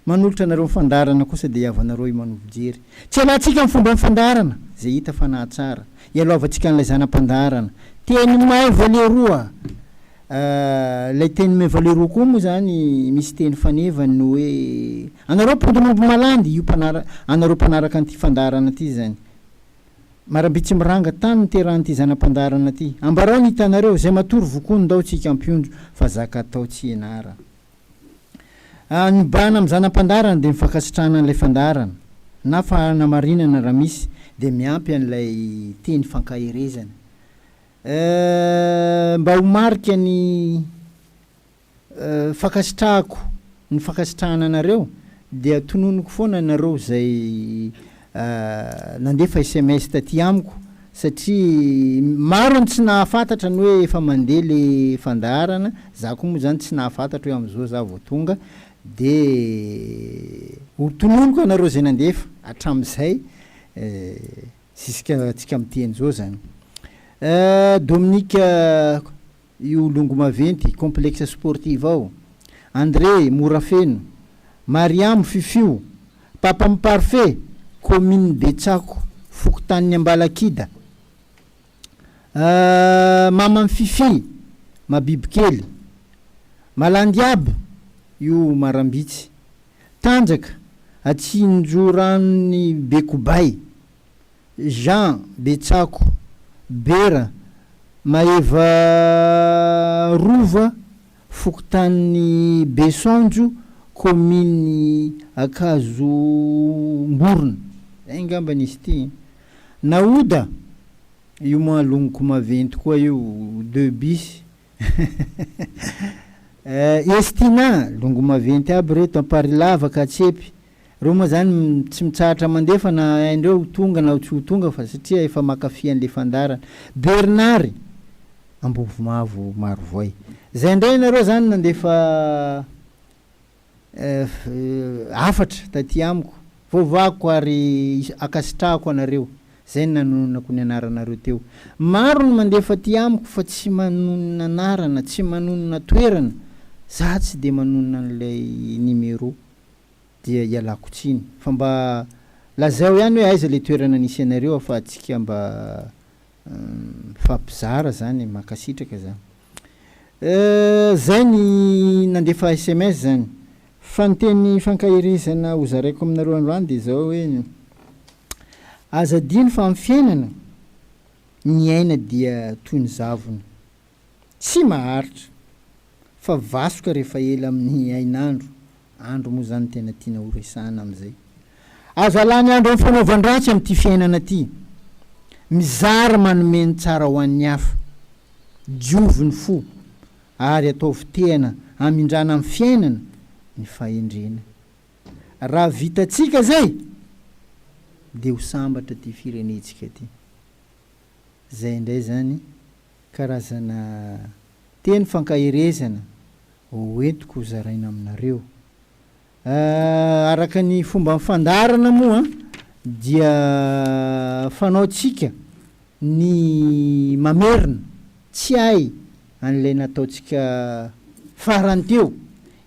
manolotra anareo mifandarana kosa dia avanareo Imanovojery. Tsy alatsika amin'ny fomba mifandarana zay hita fanahy tsara. Ialaovantsika an'ilay zanam-pandarana. Teny may valeroa. Lay teny may valeroa koa moa zany misy teny fanevany no hoe anareo pondomombo malandy io anareo mpanaraka an'ity fandarana ty zany. Marambitsy miranga tany niterahan'ity zanam-pandarana ty. Ambarao ny hitanareo zay matory vokony ndao tsika ampiondro fa zaka atao tsy ianara. Ny bana amin'ny zanam-pandarana dia mifankasitrahana an'ilay fandarana na fanamarinana raha misy dia miampy an'ilay teny fankaherezana. Mba ho marika ny fankasitrahako ny fankasitrahana anareo dia tononoko foana anareo zay nandefa SMS taty amiko satria maro ny tsy nahafantatra ny hoe efa mandeha le fandarana, za koa moa zany tsy nahafantatra hoe am'izao za vao tonga de tononoko anareo zay nandefa hatramin'izay tsika miteny zao zany. Dominique io Longo Maventy complexe sportif ao, André Morafeno, Mariam Fifio, Papa Parfait commune Betsako Fokotaniny Ambalakida, Mama Fifi Mabibikely, Malandiaby io Marambitsy, Tanjaka Atsinjorany Bekobay, Jean Betsako, Bera Maeva Rova Fokotaniny Besonjo commune Akazo Mborona. Zay ngamba nisy ty. Naoda io Longo Maventy koa io 2 bis. Estina Longo Maventy aby reto Amparilava Katsepy. Reo moa zany tsy mitsahatra mandefa na indreo tonga na tsy tonga fa satria efa makafy an'le fandarana. Bernard Ambovomavo Marovoay. Zay ndray nareo zany nandefa afatra taty amiko. Vovako ary akasitrahako anareo. Zay nanonako ny anaranareo teo. Maro ny mandefa ty amiko fa tsy manonona anarana, tsy manonona toerana. Za tsy de manonona an'ilay numéro. Dia ialako tsiny fa mba lazao ihany hoe aiza le toerana nisy anareo fa atsika mba fampizara zany makasitraka zany. Zay ny nandefa SMS zany. Fanteny fankaherezana ho zaraiko aminareo androany dia zao hoe azadiny fa amin'ny fiainana ny aina dia toy ny zavona tsy maharitra fa vasoka rehefa ela amin'ny ainandro. Andro moa zany tena tiana ho resana am'izay. Azo alany andro amin'ny fanaovan-dratsy amin'ity fiainana ty. Mizara manomeny tsara ho an'ny hafa. Dioviny fo ary ataovy tena hamindrana amin'ny fiainana ny fahendrena. Raha vitatsika zay dia ho sambatra ty firenetsika ty. Zay indray zany karazana teny fankaherezana hoentiko ho zaraina aminareo. Araka ny fomba mifandarana moa dia fanaotsika ny mamerina tsy hay an'ilay nataotsika farany teo.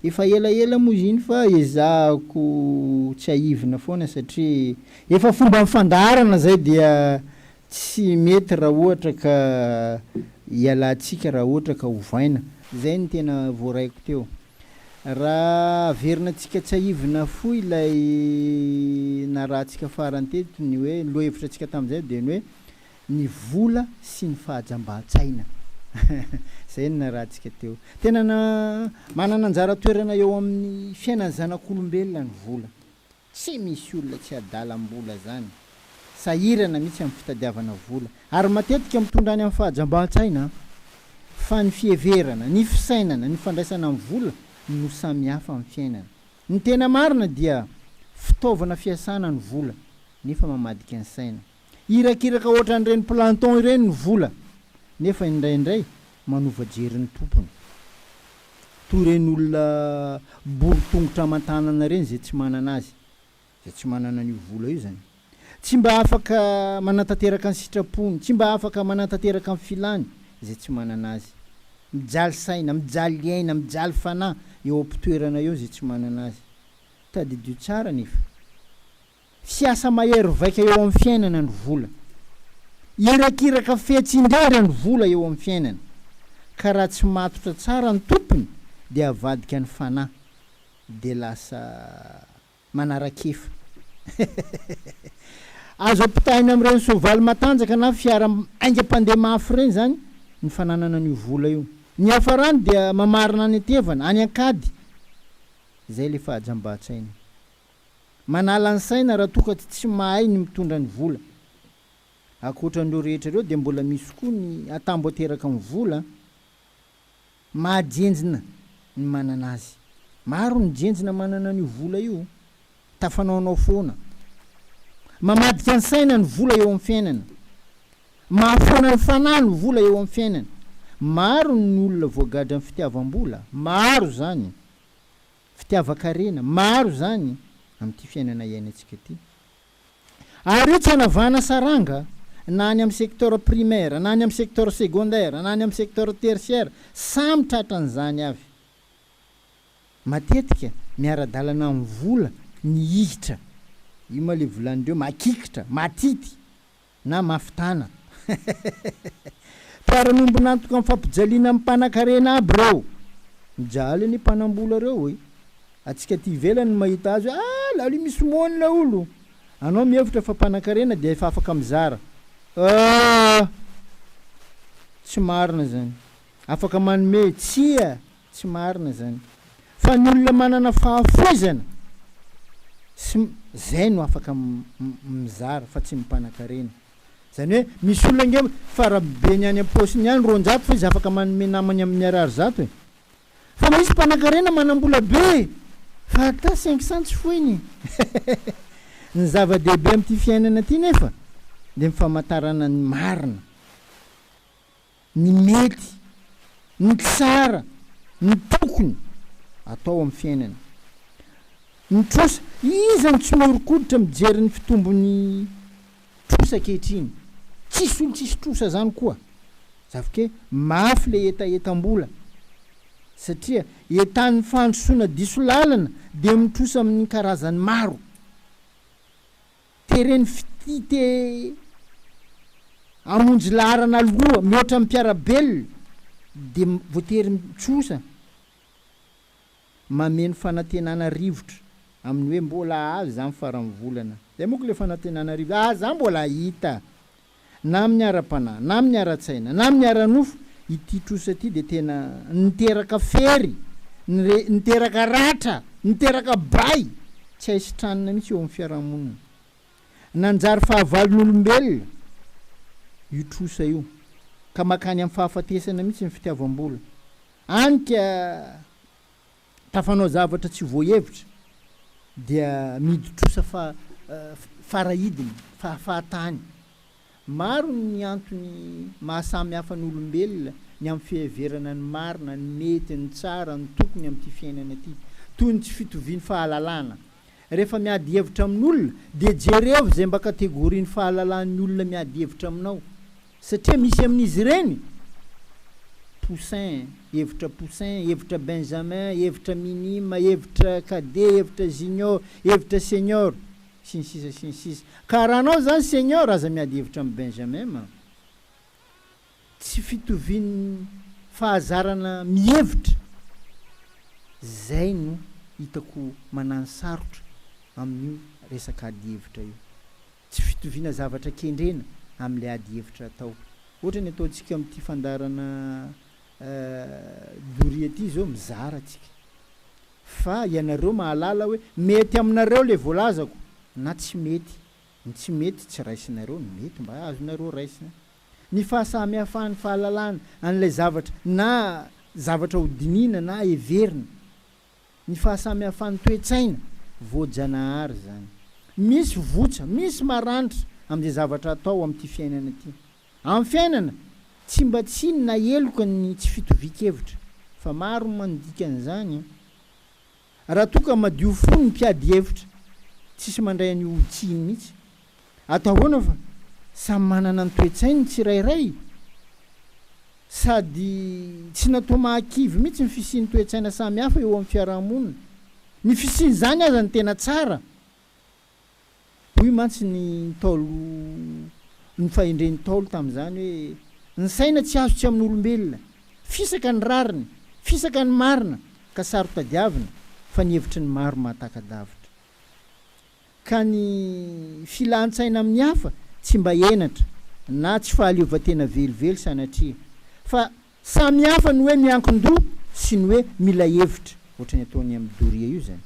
Efa elaela moa ziny fa ezahako tsy haivina foana satria efa fomba mifandarana zay dia tsy mety raha ohatra ka ialatsika raha ohatra ka hovaina. Zay ny tena voaraiko teo. Raha verina tsika tsy haivina fo ilay narahantsika farany teto ny hoe lohevitra tsika tamin'izay dia ny hoe ny vola sy ny fahajamban-tsaina. Zay ny narahantsika teo. Tena manana anjara toerana eo amin'ny fiainan'ny zanak'olombelona ny vola. Tsy misy olona tsy adalam-bola zany. Sahirana mihitsy amin'ny fitadiavana vola. Ary matetika mitondra any amin'ny fahajamban-tsaina fa ny fieverana, ny fisainana, ny fandraisana amin'ny vola no samy hafa amin'ny fiainana. Ny tena marina dia fitaovana fiasana ny vola nefa mamadika ny saina. Irakiraka ohatra n'ireny planton ireny ny vola nefa indraindray manova jerin'ny tompony. Toy ireny olona borotongotra aman-tanana ireny zay tsy manana azy, zay tsy manana an'io vola io zany. Tsy mba afaka manantanteraka ny sitrapony, tsy mba afaka manantanteraka ny filany zay tsy manana azy. Mijaly saina, mijaly aina, mijaly fanahy eo am-pitoerana eo zay tsy manana azy. tadidio tsara nefa fiasa mahery vaika eo amin'ny fiainana ny vola irakiraka fihetsindrera ny vola eo amin'ny fiainana ka raha tsy matotra tsara ny tompony dia avadika ny fanahy dia lasa manarakefa azo ampitahina amin'ireny soavaly matanjaka na fiara aingam-pandeha mafy ireny zany ny fananana ny vola io ny hafarany dia mamarina ny tevana any ankady zay le fahajambatsaina manala ny saina raha toka tsy mahay ny mitondra ny vola akoatran'ireo rehetra ireo dia mbola misy koa ny atambo ateraka ny vola mahajenjina ny manana azy maro ny jenjina manana ny vola io tafanaonao foana mamadika ny saina ny vola eo amin'ny fiainana mahafoana ny fanahy ny vola eo amin'ny fiainana maro ny olona voagadra ny fitiavam-bola maro zany fitiava-karena maro zany amin'ity fiainana iainantsika ty ary io tsy hanavana saranga na any amin'ny secteur primaire na any amin'ny secteur secondaire na any amin'ny secteur tertiaire samy tratran'izany avy matetika miara-dalana amin'ny vola ny ihitra io ma le volan'ireo makikitra matity na mafitana paranombona antoka amin'ny fampijaliana amin'ny mpanan-karena aby reo mijaly ny mpanam-bola reo hoe atsika ty ivelany mahita azy lali misy monina olo anao mihevitra fa mpanan-karena dia efa afaka mizara tsy marina zany afaka manome tsia tsy marina zany fa ny olona manana fahafoizana zay no afaka mizara fa tsy mimpanan-karena zany hoe misy olona nge farabe ny any am-posiny any ron-jato fa izy afaka manome namany amin'ny arary zato fa misy mpanan-karena manam-bola be fa ata 500 tsy foiny ny zava-dehibe amin'ity fiainana ty nefa dia mifamantarana ny marina ny mety ny tsara ny tokony atao amin'ny fiainana ny trosa izany tsy mahorokoditra mijery ny fitombony trosa kehitriny tsisy olo tsisy trosa zany koa zavake mafy le etaetam-bola satria etan'ny fandrosoana diso lalana dia mitrosa amin'ny karazany maro tereny fitite amonjy larana aloha mihoatra mpiarabelona dia voatery mitrosa mameno fanantenana rivotra amin'ny hoe mbola azy zany farany volana zay moko le fanantenana rivotra za mbola hita na amin'ny ara-panahy na amin'ny ara-tsaina na amin'ny ara-nofo ity trosa ty dia tena niteraka fery niteraka ratra niteraka bay tsy haisitranina mihitsy eo amin'ny fiarahamonina nanjary fahavalon'olombelona io trosa io ka makany amin'ny fahafatesana mihitsy ny fitiavam-bola anika tafanao zavatra tsy voahevitra dia midy trosa farahidiny fahafatany maro ny antony mahasamy hafa ny olombelona ny amin'ny fiheverana ny marina ny mety ny tsara ny tokony amin'ity fiainana ty toy ny tsy fitoviany fahalalana rehefa miady hevitra amin'olona dia jereo zay mba kategoriany fahalalan'ny olona miady hevitra aminao satria misy amin'izy ireny poussin hevitra benjamin hevitra minima hevitra cadet hevitra junior hevitra senior sinsisa ka raha anao zany senior aza miady hevitra amin'ny benjamin ma tsy fitoviany fahazarana mihevitra zay no hitako manano sarotra amin'io resaka ady hevitra io tsy fitoviana zavatra kendrena amin'le ady hevitra atao ohatra ny ataontsika amin'ity fandarana Doria ty zao mizara atsika fa ianareo mahalala hoe mety aminareo le voalazako na tsy mety ny tsy mety tsy raisinareo ny mety mba azonareo raisina ny fahasamihafahany fahalalana an'ilay zavatra na zavatra hodinina na everina ny fahasamihafahany toetsaina voajanahary zany misy votra misy maranitra amin'izay zavatra atao amin'ity fiainana ty amin'ny fiainana tsy mba tsy na eloka ny tsy fitovik-hevitra fa maro mandika an'izany raha toka madio fo ny mpiady hevitra tsisy mandray any olontsiny mihitsy atahoana fa samy manana ny toetsainy tsirairay sady tsy natao mahakivy mihitsy ny fisiany toetsaina samy hafa eo amin'ny fiarahamonina ny fisiany zany aza ny tena tsara. Hoy mantsy ny taolo ny fahendren'ny taolo tamin'izany hoe ny saina tsy azo tsy amin'ny olombelona, fisaka ny rariny, fisaka ny marina ka sarotadiavina fa ny hevitry ny maro mahatakadavitra. Ka ny filan-tsaina amin'ny hafa tsy mba enatra na tsy fahaleovan-tena velively sanatria fa samy hafa ny hoe miankin-doha sy ny hoe mila hevitra ohatrany ataony amin'ny Doria io zany.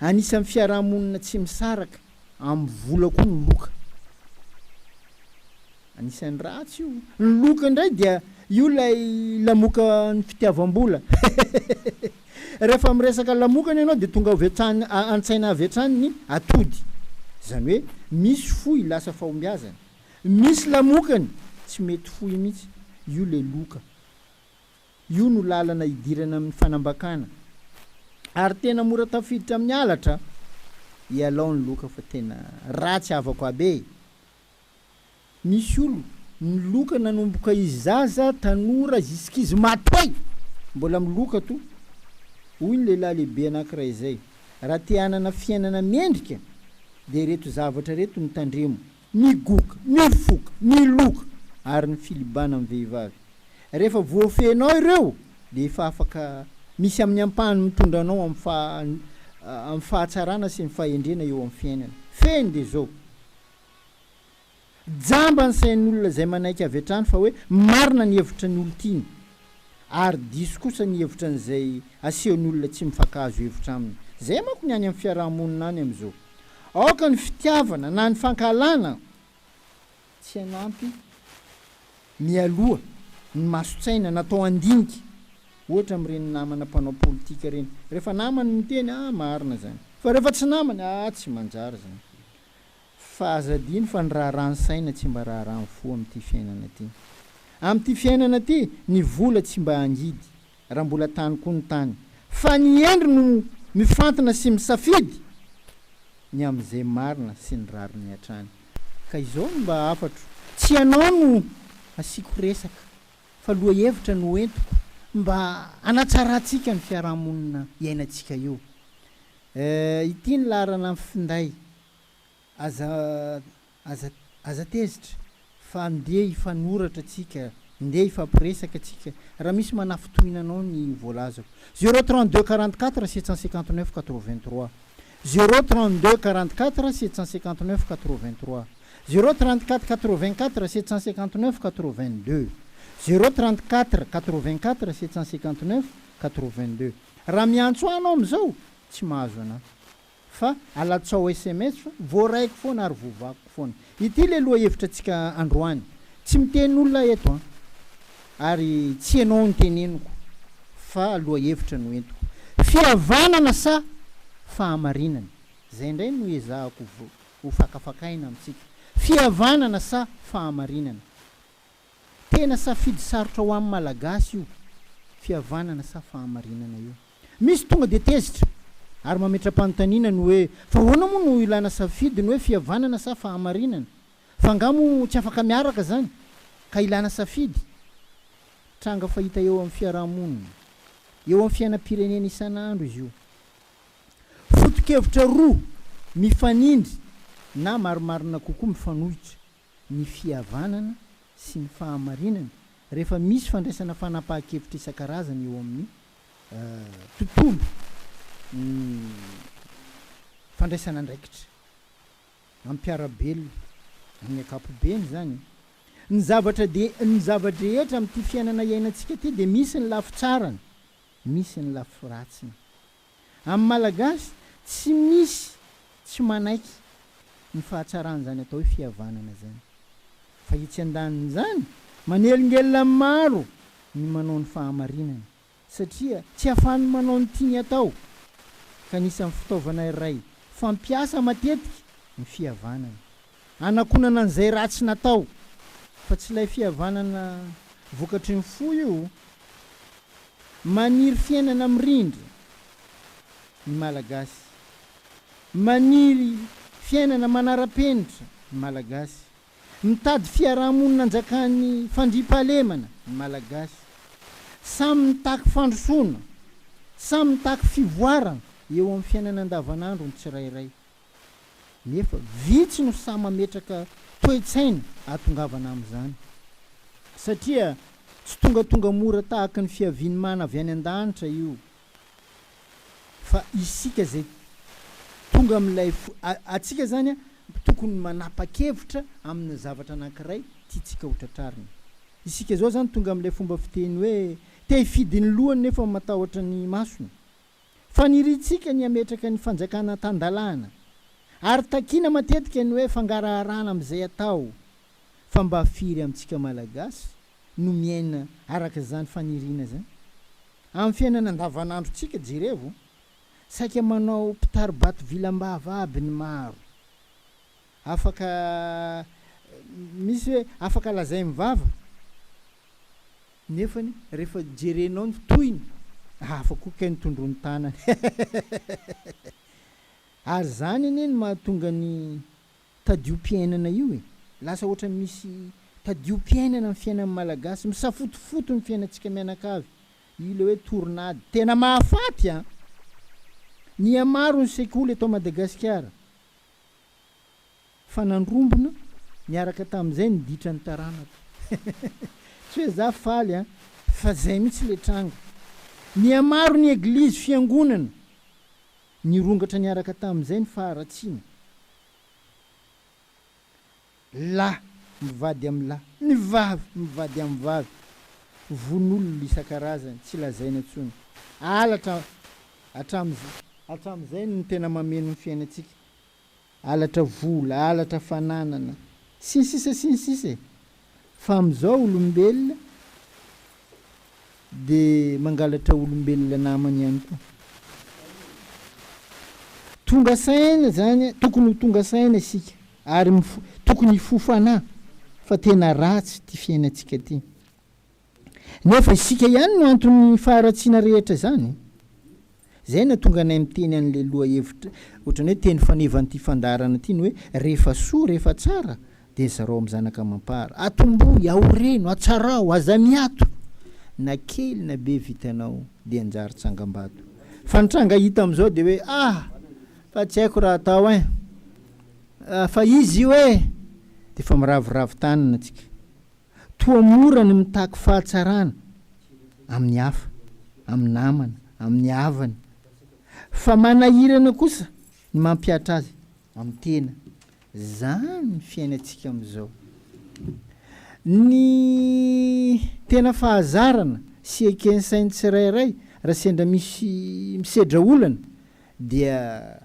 Anisan'ny fiarahamonina tsy misaraka amin'ny vola koa ny loka. Anisan'ny ratsy io. Ny loka indray dia io lay lamoka ny fitiavam-bola. Rehefa miresaka lamokany ianao dia tonga avetrany an-tsaina avetrany ny atody. Zany hoe misy fohy lasa fahombiazana. Misy lamokany tsy mety fohy mihitsy. Io le loka. Io no lalana idirana amin'ny fanambakana. Ary tena mora tafiditra amin'ny alatra. Ialao ny loka fa tena ratsy avako abe. Misy olo ny loka nanomboka izy zaza tanora ziskizy matoy. Mbola miloka to. Hoy ny lehilahy lehibe anankiray zay. Raha te hanana fiainana mendrika dia reto zavatra reto mitandremo. Migoka, mifoka, miloka ary ny filibana amin'ny vehivavy. Rehefa voafenao ireo dia efa afaka misy amin'ny ampahany mitondra anao amin'ny fahatsarana sy ny fahendrena eo amin'ny fiainana. Feny dia zao. Jamba ny sain'olona zay manaiky avy hatrany fa hoe marina ny hevitra ny olo tiany. Ary diso kosa ny hevitra n'izay asehon'olona tsy mifankahazo hevitra aminy. Zay manko ny any amin'ny fiarahamonina any amin'izao. Aoka ny fitiavana na ny fankalana tsy anampy mialoha ny masotsaina natao andinika. Ohatra amin'ireny namana mpanao politika ireny. Rehefa namany miteny marina zany. Fa rehefa tsy namany tsy manjary zany. Fa azadiny fa ny raharahany saina tsy mba raharahany fo amin'ity fiainana ity. Amin'ity fiainana ity ny vola tsy mba angidy raha mbola tany koa ny tany. Fa ny endry no mifantana sy misafidy ny amin'izay marina sy ny rariny hatrany. Ka izao no mba afatro. Tsy anao no asiko resaka fa loha hevitra no entiko mba anatsaratsika ny fiarahamonina iainantsika io. Ity ny larana finday aza tezitra fa ndeha hifanoratra tsika, ndeha hifampiresaka tsika raha misy manafitohinanao ny voalazako. 032 44 759 83 032 44 759 83 034 84 759 82 034 84 759 82. Raha miantso anao amin'izao tsy mahazo anahy fa alatsao SMS fa voaraiko foana ary vovako foana. Ity le loha hevitra tsika androany. Tsy miteny olona eto ary tsy ianao ny teneniko fa loha hevitra no entiko. Fihavanana sa fahamarinana. Zay indray no ezahako ho fakafakaina amintsika. Fihavanana sa fahamarinana. Tena safidy sarotra ho amin'ny malagasy io. Fihavanana sa fahamarinana io. Misy tonga dia tezitra ary mametra-panontaniana ny hoe fa hoana moa no ilana safidy ny hoe fihavanana sa fahamarinana. Fa angamo tsy afaka miaraka zany ka ilana safidy. Tranga fahita eo amin'ny fiarahamonina, eo amin'ny fiainam-pirenena isan'andro izy io. Foto-kevitra roa mifanindry na marimarina kokoa mifanohitra ny fihavanana sy ny fahamarinana rehefa misy fandraisana fanapahan-kevitra isan-karazany eo amin'ny tontolo fandraisana andraikitra ampiarabelona amin'ny ankapobeny zany. Ny zavatra rehetra amin'ity fiainana iainantsika ity dia misy ny lafy tsarany, misy ny lafy ratsiny. Amin'ny malagasy tsy misy tsy manaiky ny fahatsarana zany atao hoe fihavanana zany. Fa itsy andaniny zany manelingelina maro ny manao ny fahamarinana satria tsy ahafahany manao ny tiany atao. Ka anisan'ny fitaovana iray fampiasa matetika ny fihavanana. Anakonana an'izay ratsy natao fa tsy ilay fihavanana vokatry ny fo io. Maniry fiainana mirindra ny malagasy. Maniry fiainana manara-penitra ny malagasy. Mitady fiarahamonina anjakan'ny fandriampahalemana ny malagasy. Samy mitaky fandrosoana, samy mitaky fivoarana eo amin'ny fiainana andavanandro ny tsirairay, nefa vitsy no samy mametraka toe-tsaina atongavana amin'izany, satria tsy tongatonga mora tahaka ny fiaviany mana avy any an-danitra io, fa isika zay tonga amin'ilay atsika zany a tokony manapa-kevitra amin'ny zavatra anankiray tiatsika hotratrarina. Isika zao zany tonga amin'ilay fomba fiteny hoe te hifidy ny lohany nefa matahotra ny masony, fa niritsika ny ametraka ny fanjakana tandalana, ary takina matetika ny hoe fangaraharaana amin'izay atao, fa mba firy amintsika malagasy no miaina araka zany faniriana zany amin'ny fiainana andavanandrotsika. Jerevo saika manao mpitaribato vilam-bava aby ny maro, afaka misy hoe afaka lazay mivava, nefany rehefa jerenao ny toiny afaka koa ny tondrony tanany ary zany anie ny mahatonga ny tadio-piainana io e, lasa ohatra misy tadio-piainana amin'ny fiainan'ny malagasy, misafotofoto ny fiainantsika mianakavy, io le hoe tornady tena mahafaty a. Ny amaro ny sekoly eto Madagasikara fa nandrombona niaraka tamin'izay niditra ny taranaka tsy hoe za faly a, fa zay mihitsy le tranga. Ny amaro ny eglizy fiangonana nirongatra niaraka tamin'izay ny faharatsiana, lahy mivady amin'ny lahy, ny vavy mivady amin'ny vavy, von'olona isan-karazany tsy lazaina intsony, alatra hatramin'izay no tena mameno ny fiainantsika, alatra vola, alatra fananana, sy ny sisa. Fa amin'izao olombelona de mangalatra olombelona namany ihany koa. Tonga saina zany, tokony ho tonga saina isika ary tokony hifofana fa tena ratsy ty fiainantsika ty, nefa isika ihany no antony faharatsiana rehetra zany. Zay na tonga nay miteny an'le loha hevitra ohatrany hoe teny fanevany ty fandarana ty ny hoe rehefa soa rehefa tsara de zareo amin'ny zanaka mampara, atomboy aoreno atsarao aza miato, na kely na be vitanao de anjary tsangam-bato. Fa nitranga hita am'izao de hoe fa tsy haiko raha atao fa izy io de fa miraviravy tanana atsika. Toa mora ny mitaky fahatsarana amin'ny hafa, amin'ny namana, amin'ny havana, fa manahirana kosa ny mampiatra azy amin'ny tena. Zany ny fiainantsika am'izao. Ny tena fahazarana sy eken'ny sainy tsirairay raha sendra misy misedra olana dia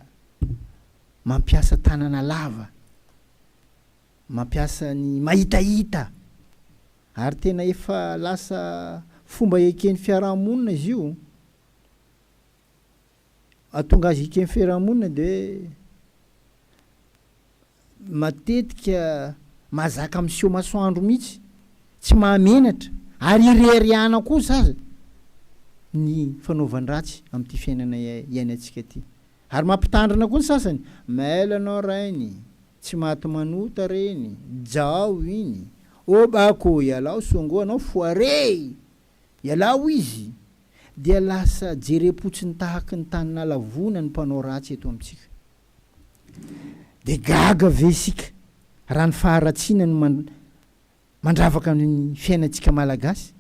mampiasa tanana lava, mampiasa ny mahitahita, ary tena efa lasa fomba eken'ny fiarahamonina izy io. Atonga azy eken'ny fiarahamonina de matetika mazaka miseho masoandro mihitsy, tsy mahamenatra ary ireriana kosa aza ny fanaovan-dratsy amin'ity fiainana iainantsika ty. Ary mampitandrina koa ny sasany, maila anao rainy, tsy maty manota reny, jao iny, bako ialao songo anao foare, ialao izy, dia lasa jerem-potsiny tahaky ny tanina lavona ny mpanao ratsy eto amintsika. De gaga ve isika raha ny faharatsiana no mandravaka ny fiainantsika malagasy.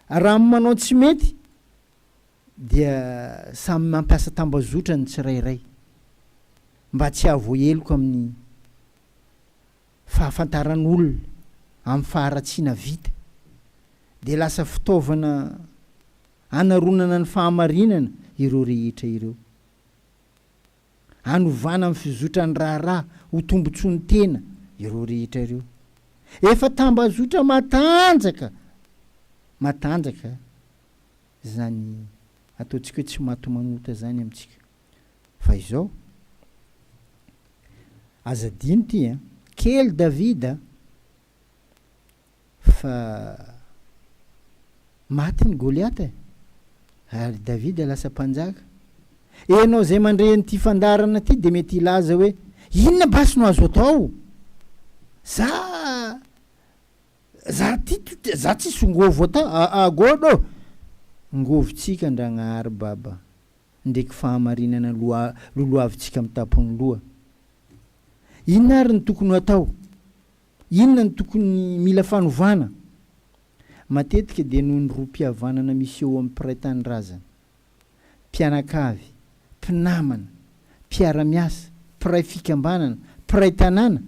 Raha manao tsy mety dia samy mampiasa tambazotra ny tsirairay mba tsy hahavoaheloko amin'ny fahafantaran'olona amin'ny faharatsiana vita, de lasa fitaovana anaronana ny fahamarinana ireo rehetra ireo, anovana amin'ny fizotra ny raharaha ho tombontsoany tena ireo rehetra ireo. Efa tambazotra matanjaka zany ataontsika hoe tsy maty manota zany amintsika. Fa izao azadiny ty kely Davida fa maty ny Goliata ary Davida lasa mpanjaka. Enao zay mandreny ty fandarana ty de mety ilaza hoe inona basy no azo atao, za tsy songovo ata agodo ngovintsika Ndragnahary Baba ndraiky fahamarinana loloavintsika amin'ny tampony loha. Inona ary ny tokony atao? Inona ny tokony mila fanovana? Matetika dia noho ny rom-pihavanana misy eo amin'ny mpiray tanindrazana, mpianakavy, mpinamana, mpiara-miasa, mpiray fikambanana, mpiray tanàna,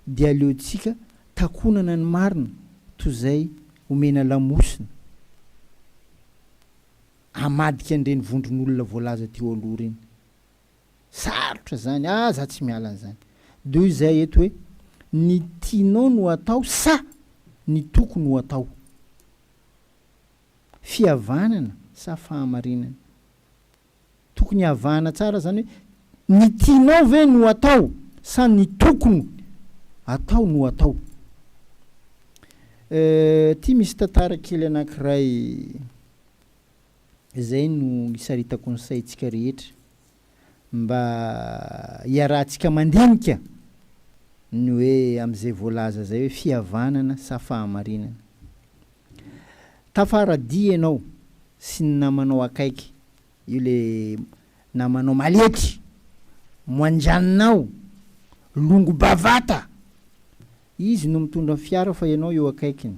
dia aleontsika takonana ny marina toy izay omena lamosina amadika an'ireny vondron'olona voalaza teo aloha reny. Sarotra zany, za tsy miala an'izany. Doy izay eto hoe ny tianao no atao sa ny tokony ho atao? Fihavanana sa fahamarinana? Tokony havana tsara zany hoe ny tianao ve no atao sa ny tokony atao no atao? Ty misy tantara kely anankiray izay no isaritako ny saintsika rehetra mba hiarahantsika mandinika ny hoe am'izay voalaza zay hoe fihavanana sa fahamarinana. Tafaradia ianao sy ny namanao akaiky, io le namanao maletry, moandraninao, longo bavata, izy no mitondra fiara fa ianao eo akaikiny.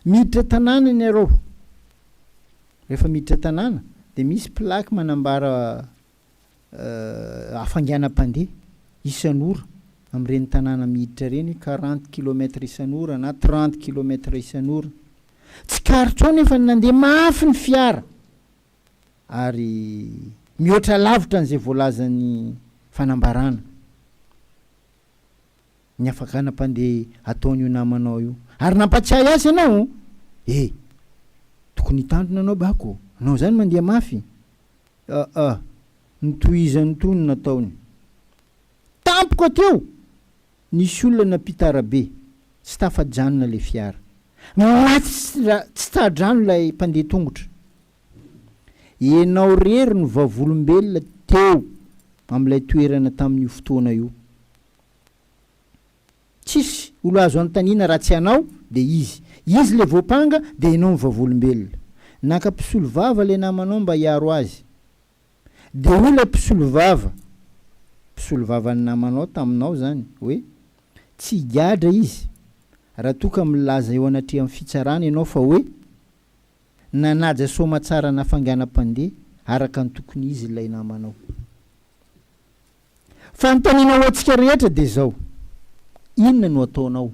Miditra tanàna ianareo. Rehefa miditra tanàna dia misy plaky manambara hafanganam-pandeha isan'ora amin'ireny tanàna miditra reny 40 km isan'ora na 30 km isan'ora. Tsy karotrao nefa nandeha mafy ny fiara ary mihoatra lavitra n'izay voalazan'ny fanambarana. Ny hafanganam-pandeha ataon'io namanao io ary nampatsiahy azy ianao, tokony hitandrina anao bako, anao zany mandeha mafy. Nytohizany tony nataony. Tampoka teo nisy olona nampitara be, tsy tafajanona le fiara, tsy tadrano lay mpandeha tongotra. Ianao rery no vavolombelona teo amin'ilay toerana tamin'io fotoana io. Tsisy olo azo anontaniana raha tsy anao dia izy le voapanga dia ianao ny vavolombelona. Naka-pisolo vava le namanao mba hiaro azy, dia olona pisolo vava ny namanao taminao zany hoe tsy gadra izy raha toka milaza eo anatria amin'ny fitsarana ianao fa hoe nanaja soma tsara nafanganam-pandeha araka ny tokony izy ilay namanao. Fanontanianao antsika rehetra dia zao, inona no ataonao?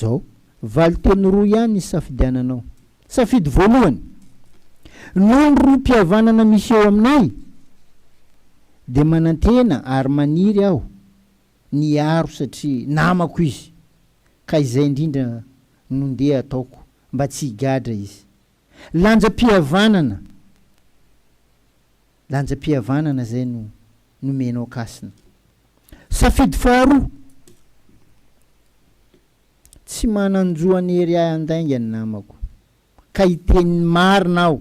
Zao valiteny roa ihany ny safidiananao. Safidy voalohany, noho ny rom-pihavanana misy eo aminay dia manantena ary maniry aho ny aro satria namako izy, ka izay indrindra nondeha ataoko mba tsy higadra izy. Lanjam-pihavanana zay no nomenao kasina. Safidy faharoa, tsy mananjo anery ahy andainga ny namako ka hiteny marina aho.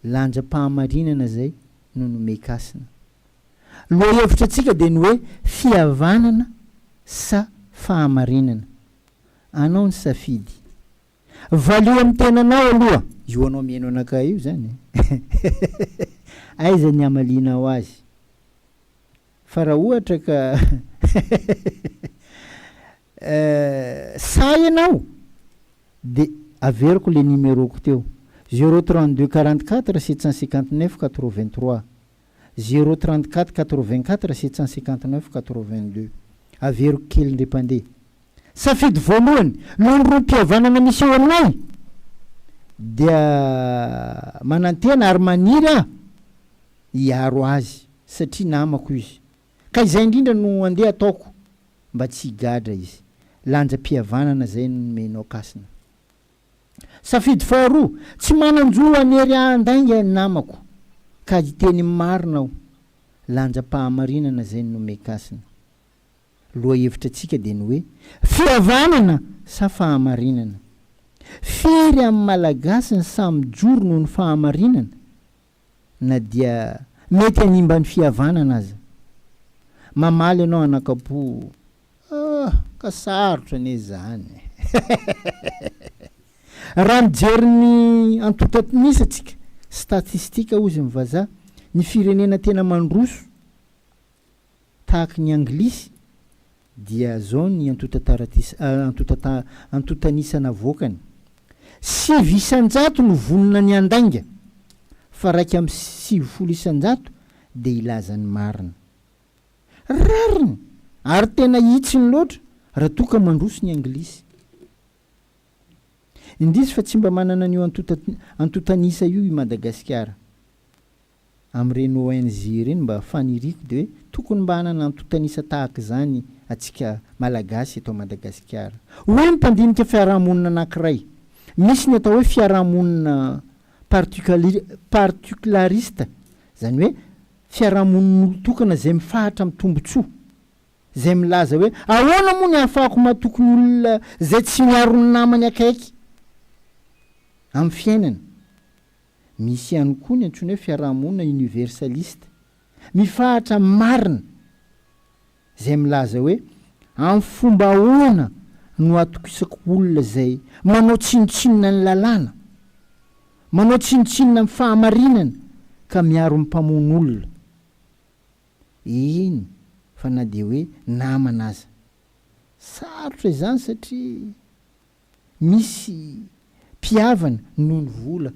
Lanjam-pahamarinana zay no nomekasina. Loha hevitra antsika dia ny hoe fihavanana sa fahamarinana. Anao ny safidy. Valio amin'ny tenanao aloha, io anao mihaino anakay io zany. Aiza ny amalinao azy? Fa raha ohatra ka say ianao dia averiko le numeroko teo 032 44 759 83 034 84 759 82. Averiko kely ndre-pandeha. Safidy voalohany, noho ny rom-pihavanana misy eo aminay dia manantena ary maniry hiaro azy satria namako izy, ka izay indrindra no andeha ataoko mba tsy higadra izy. Lanjam-pihavanana zay no nomenao kasina. Safidy faharoa, tsy mananjo anery andainga ny namako ka hiteny marina aho. Lanjam-pahamarinana zay no nomekasina. Loha hevitra antsika dia ny hoe fihavanana sa fahamarinana. Firy amin'ny malagasy ny samy joro noho ny fahamarinana na dia mety hanimba ny fihavanana aza. Mamaly ianao anakapo, ka sarotra ane zany. raha mijery ny antotanisa atsika statistika ozy mivaza ny firenena tena mandroso tahaka ny anglisy dia zao ny antotanisana voakany 900 no vonona ny andainga fa raiky amin'ny 700 de ilazany marina rariny ary tena hitsiny loatra raha toka mandroso ny anglisy indisy fa tsy mba manana an'io antotanisa io i Madagasikara am'ireny ONG reny mba faniriko de hoe tokony mba hanana antotanisa tahaka zany atsika malagasy eto Madagasikara hoe mpandinika fiarahamonina anankiray misy ny atao hoe fiarahamonina particulariste zany hoe fiarahamonina tokana zay mifahatra amin'ny tombotsoa zay milaza hoe ahoana moa ny ahafahako mahatokony olona zay tsy miaro ny namany akaiky amin'ny fiainana misy ihany koa ny antsoina hoe fiarahamonina universaliste mifahatra marina zay milaza hoe amin'ny fomba ahoana no atokisako olona zay manao tsinotsinona ny lalàna manao tsinotsinona ny fahamarinana ka miaro ny mpamon'olona iny fa na de hoe namana aza sarotra izany satria misy mpiavana noho ny vola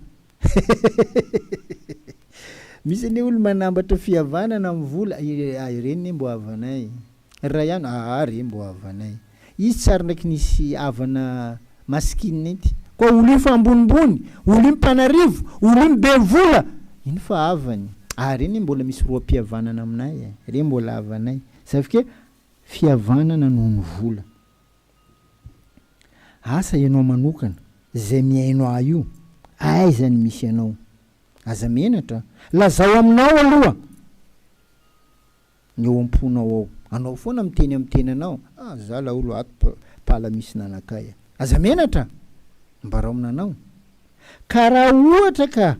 misy ny olo manambatra fihavanana amin'ny vola ireny mbo avanay raha ihany reny mbo avanay izy tsara ndraiky nisy havana maskina ety koa olo io fa ambonimbony olo io mpanarivo olo io be vola iny fa avany reny mbola misy roa mpihavanana aminay reny mbola avanay zavike fihavanana noho ny vola asa ianao manokana zay miainao io aizany misy ianao aza menatra lazao aminao aloha ny eo am-ponao ao anao foana miteny amin'ny tenanao za la olo ato pala misy nanakay aza menatra mbarao aminanao ka raha ohatra ka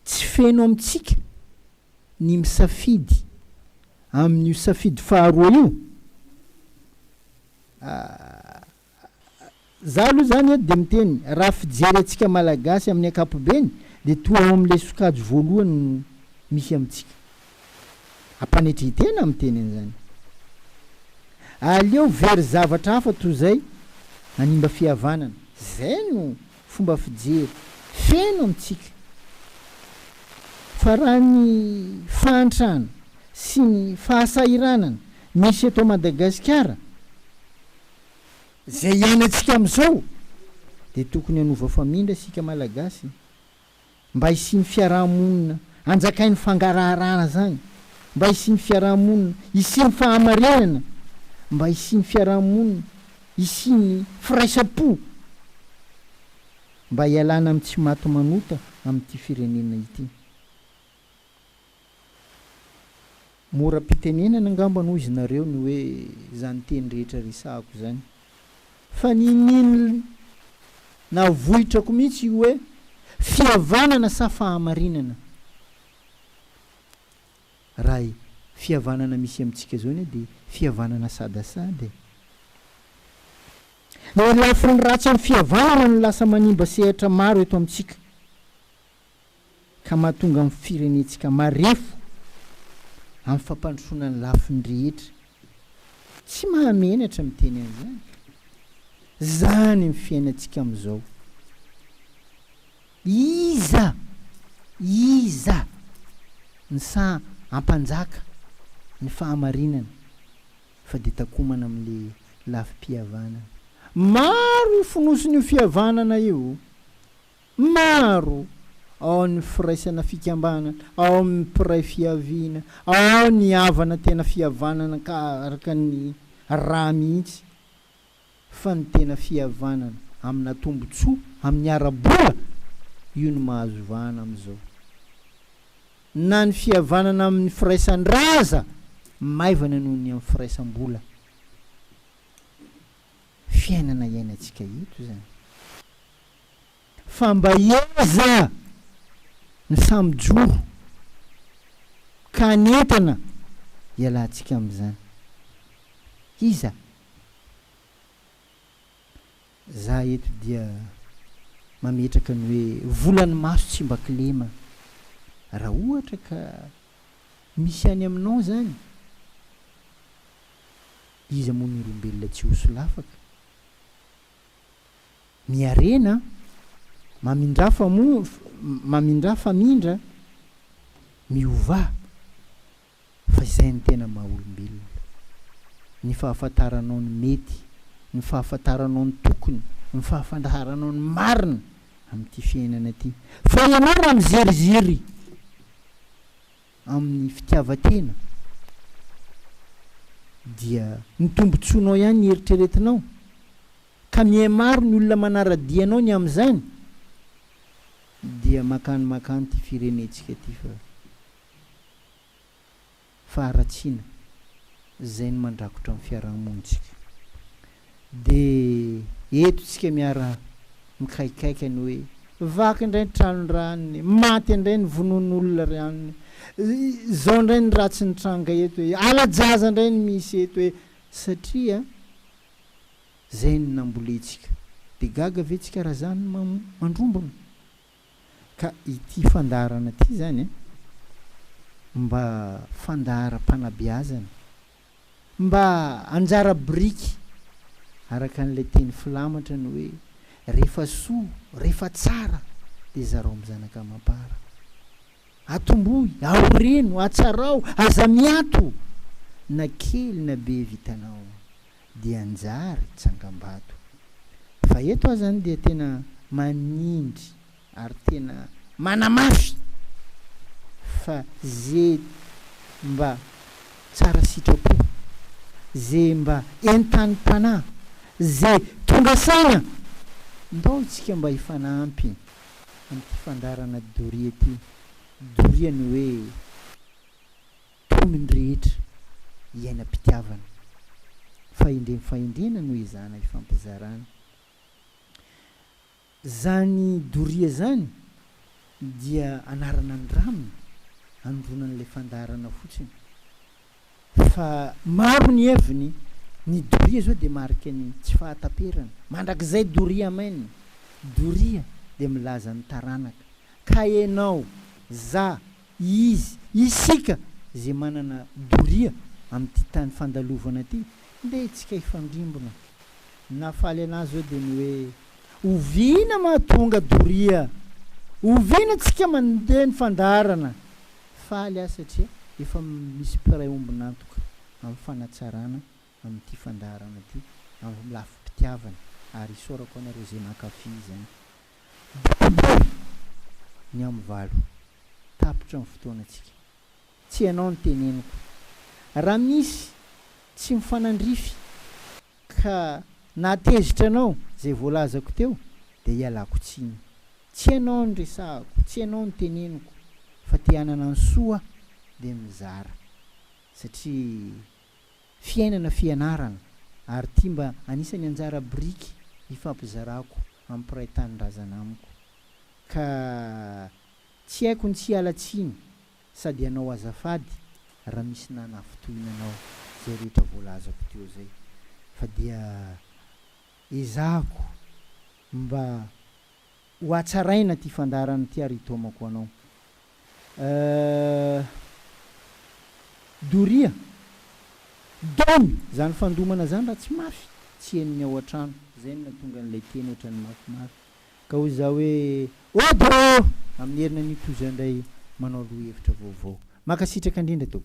tsy feno amitsika ny misafidy amin'ny safidy faharoa io za aloha zany de miteny raha fijery atsika malagasy amin'ny akapobeny de toa ao am'le sokajy voalohany misy amitsika ampanetritena miteny an'izany aleo very zavatra hafa toy zay nanimba fihavanana zay no fomba fijery feno amitsika fa raha ny fahantrana sy ny fahasairanana misy eto Madagasikara zay iainantsika am'izao de tokony hanova famindra sika malagasy mba hisiany fiarahamonina anjakainy fangararana zany mba hisiany fiarahamonina hisiany fahamarinana mba hisiany fiarahamonina hisiany firaisapo mba hialana amin'ny tsy maty manota amin'ity firenena ity mora pitenenana angamba noho izy nareo ny hoe zany teny rehetra resahako zany fa nininy na vohitrako mihitsy io hoe fihavanana sa fahamarinana raha fihavanana misy amitsika zao de fihavanana sadasady na lafo ny ratsy amin'ny fihavanana no lasa manimba sehatra maro eto amitsika ka mahatonga amin'ny firenetsika marefo amin'ny fampandrosoana ny lafiny rehetra tsy mahamenatra miteny an'izany zany ny fiainantsika am'izao iza ny sa ampanjaka ny fahamarinana fa de takomana am'le lafim-pihavanana maro fonosiny io fihavanana io maro ao ny firaisana fikambanana ao amin'ny mpiray fihaviana ao ny havana tena fihavanana ka araka ny raha mihitsy fa ny tena fihavanana amina tombotsoa amin'ny arabola io no mahazo vahana am'izao na ny fihavanana amin'ny firaisan-draza maivana noho ny amin'ny firaisam-bola fiainana iainantsika eto zany fa mba eza ny samijoro ka netana ialantsika am'izany iza za eto dia mametraka ny hoe volany maso tsy mba kilema. Raha ohatra ka misy any aminao zany, izy moa ny olombelona tsy hosolafaka. Miarena mamindra famindra miova, fa izay ny tena maha olombelona. Ny fahafantaranao ny mety, ny fahafantaranao ny tokony, ny fahafantaranao ny marina amin'ity fiainana ity. Fa ianao raha mizerizery amin'ny fitiavan-tena dia ny tombontsoanao ihany ny eritreretinao, ka mihe maro ny olona manara-dianao ny amin'izany, dia makany ty firenetsika ty fa haratsiana zay ny mandrakotra amin'ny fiarahamonitsika. De eto tsika miara mikaikaika ny hoe vaky indray ny tranondranony, maty indray ny vonon'olona ranony, zao indray ny ratsy ny tranga eto hoe alajaza indray ny misy eto hoe, satria zay ny namboletsika. De gaga ve tsika raha zany mandrombona? Ka ity fandarana ty zany mba fandara-panabeazana, mba anjara biriky araka an'ilay teny filamatra ny hoe rehefa soa, rehefa tsara de zarao amin'ny zanaka mampara. Atomboy, aoreno, atsarao, aza miato, na kely na be vitanao dia anjary tsangam-bato. Fa eto aho zany dia tena manindry ary tena manamafy fa ze mba tsara sitrapo, ze mba entanym-panahy, ze tonga saina, ndao itsika mba hifanampy amin'ity fandarana Doria ty. Doria ny hoe tominy rehetra iainam-pitiavana, fahendrena no izana ifampizarana. Zany Doria zany dia anarana andramina andronan'ilay fandarana fotsiny, fa maro ny heviny. Ny Doria zao de marika ny tsy fahataperana, mandrakizay Doria mainy, Doria de milaza ny taranaka. Ka ianao, za, izy, isika ze manana Doria amin'ity tany fandalovana ty, nde tsika hifandrimbona. Nafaly anazy zao de ny hoe ovina mahatonga Doria, ovina tsika mandeha ny fandarana. Faly aho satria efa misy mpiray ombinantoka amin'ny fanatsarana amin'ity fandarana ty, amin'ny lafim-pitiavana, ary isaorako anareo zay mankafy zany. Ny amin'ny valo tapitra amin'ny fotoanatsika, tsy ianao ny teneniko. Raha misy tsy mifanandrify ka natezitra anao zay voalazako teo, de ialako tsiny. Tsy ianao ny resahako, tsy ianao ny teneniko, fa te hanana ny soa de mizara, satria fiainana fianarana, ary ty mba anisany anjara biriky hifampizarako amin'ny mpiray tanindrazana amiko. Ka tsy haiko ny tsy halatsiny sady ianao azafady raha misy nanafitohinanao zay rehetra voalazako teo zay, fa dia ezahako mba ho atsaraina ty fandarana ty ary hitomako anao. Doria, domy zany fandomana zany raha tsy mafy, tsy henony ao an-trano, zay no natonga an'ilay teny ohatrany mafimafy. Ka hoy za hoe odo amin'ny herina nitozandray manao loha hevitra vaovao. Makasitraka indrindra tompoko.